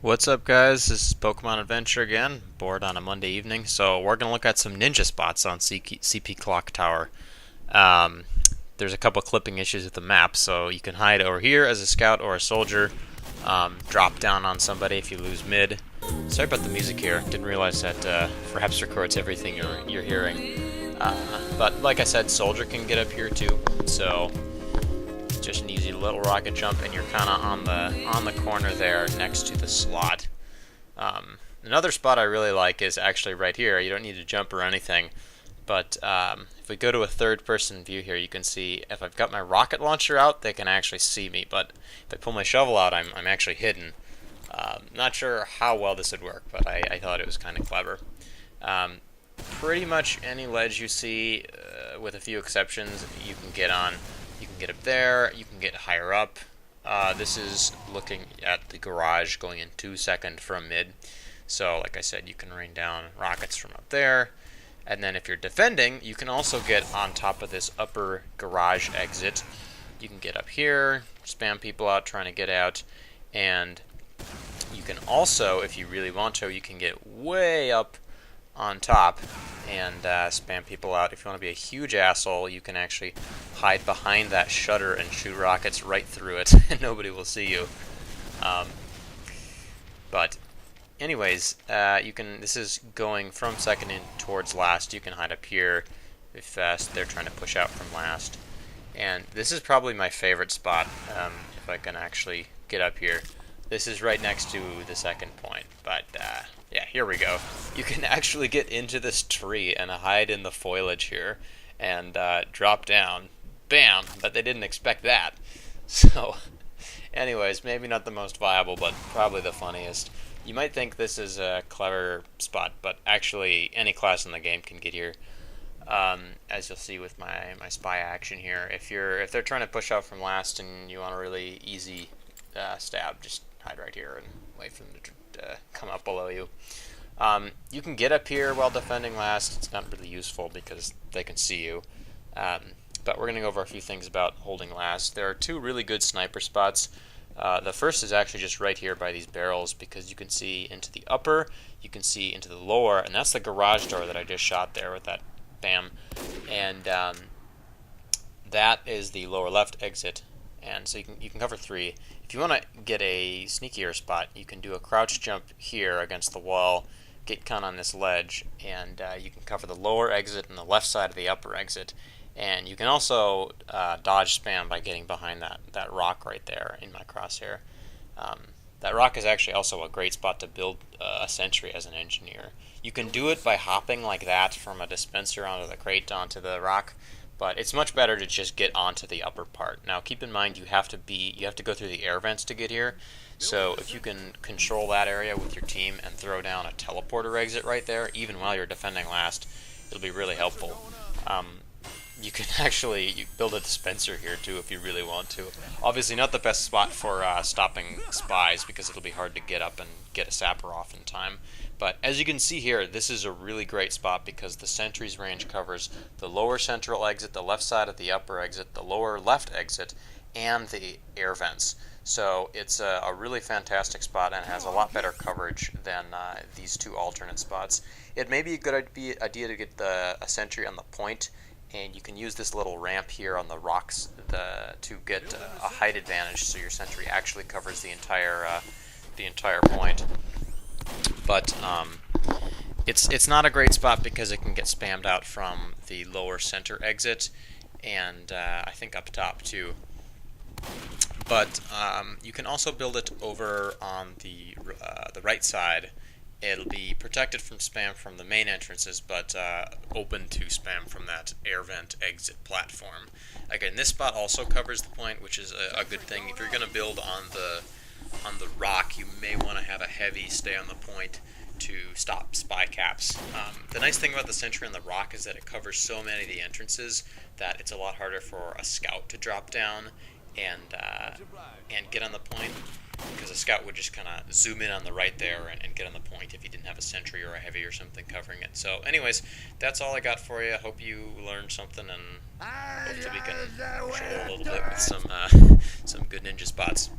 What's up, guys? This is Pokemon Adventure again, bored on a Monday evening. So we're gonna look at some ninja spots on CP Clock Tower. Um, there's a couple clipping issues with the map, so you can hide over here as a scout or a soldier. Drop down on somebody if you lose mid. Sorry about the music here. Didn't realize that perhaps records everything you're hearing. But like I said, soldier can get up here too. So just an easy little rocket jump, and you're kind of on the corner there next to the slot. Another spot I really like is actually right here. You don't need to jump or anything, but if we go to a third-person view here, you can see if I've got my rocket launcher out, they can actually see me. But if I pull my shovel out, I'm actually hidden. Not sure how well this would work, but I thought it was kind of clever. Pretty much any ledge you see, with a few exceptions, you can get on. You can get up there, you can get higher up. This is looking at the garage going in 2 seconds from mid. So like I said, you can rain down rockets from up there. And then if you're defending, you can also get on top of this upper garage exit. You can get up here, spam people out trying to get out. And you can also, if you really want to, you can get way up on top and spam people out. If you want to be a huge asshole, you can actually hide behind that shutter and shoot rockets right through it, and nobody will see you. But anyways, you can. This is going from second in towards last. You can hide up here if they're trying to push out from last. And this is probably my favorite spot, if I can actually get up here. This is right next to the second point, but yeah, here we go. You can actually get into this tree and hide in the foliage here and drop down. Bam! But they didn't expect that. So, anyways, maybe not the most viable, but probably the funniest. You might think this is a clever spot, but actually any class in the game can get here. As you'll see with my spy action here, if they're trying to push out from last and you want a really easy stab, just hide right here and wait for them to come up below you. You can get up here while defending last. It's not really useful because they can see you. But we're going to go over a few things about holding last. There are two really good sniper spots. The first is actually just right here by these barrels because you can see into the upper, you can see into the lower, and that's the garage door that I just shot there with that bam. And that is the lower left exit. And so you can cover three. If you want to get a sneakier spot, you can do a crouch jump here against the wall, get kind of on this ledge, and you can cover the lower exit and the left side of the upper exit. And you can also dodge spam by getting behind that rock right there in my crosshair. That rock is actually also a great spot to build a sentry as an engineer. You can do it by hopping like that from a dispenser onto the crate onto the rock, but it's much better to just get onto the upper part. Now keep in mind you have to go through the air vents to get here. So if you can control that area with your team and throw down a teleporter exit right there, even while you're defending last, it'll be really helpful. You can actually build a dispenser here too if you really want to. Obviously not the best spot for stopping spies because it'll be hard to get up and get a sapper off in time. But as you can see here, this is a really great spot because the sentry's range covers the lower central exit, the left side of the upper exit, the lower left exit, and the air vents. So it's a really fantastic spot and has a lot better coverage than these two alternate spots. It may be a good idea to get a sentry on the point, and you can use this little ramp here on the rocks to get a height advantage, so your sentry actually covers the entire point. But it's not a great spot because it can get spammed out from the lower center exit, and I think up top too. But you can also build it over on the right side. It'll be protected from spam from the main entrances, but open to spam from that air vent exit platform. Again, this spot also covers the point, which is a good thing. If you're going to build on the rock, you may want to have a heavy stay on the point to stop spy caps. The nice thing about the sentry on the rock is that it covers so many of the entrances that it's a lot harder for a scout to drop down and get on the point, because a scout would just kind of zoom in on the right there and get on the point if he didn't have a sentry or a heavy or something covering it. So anyways, that's all I got for you. I hope you learned something, and hopefully we can show a little bit with some good ninja spots.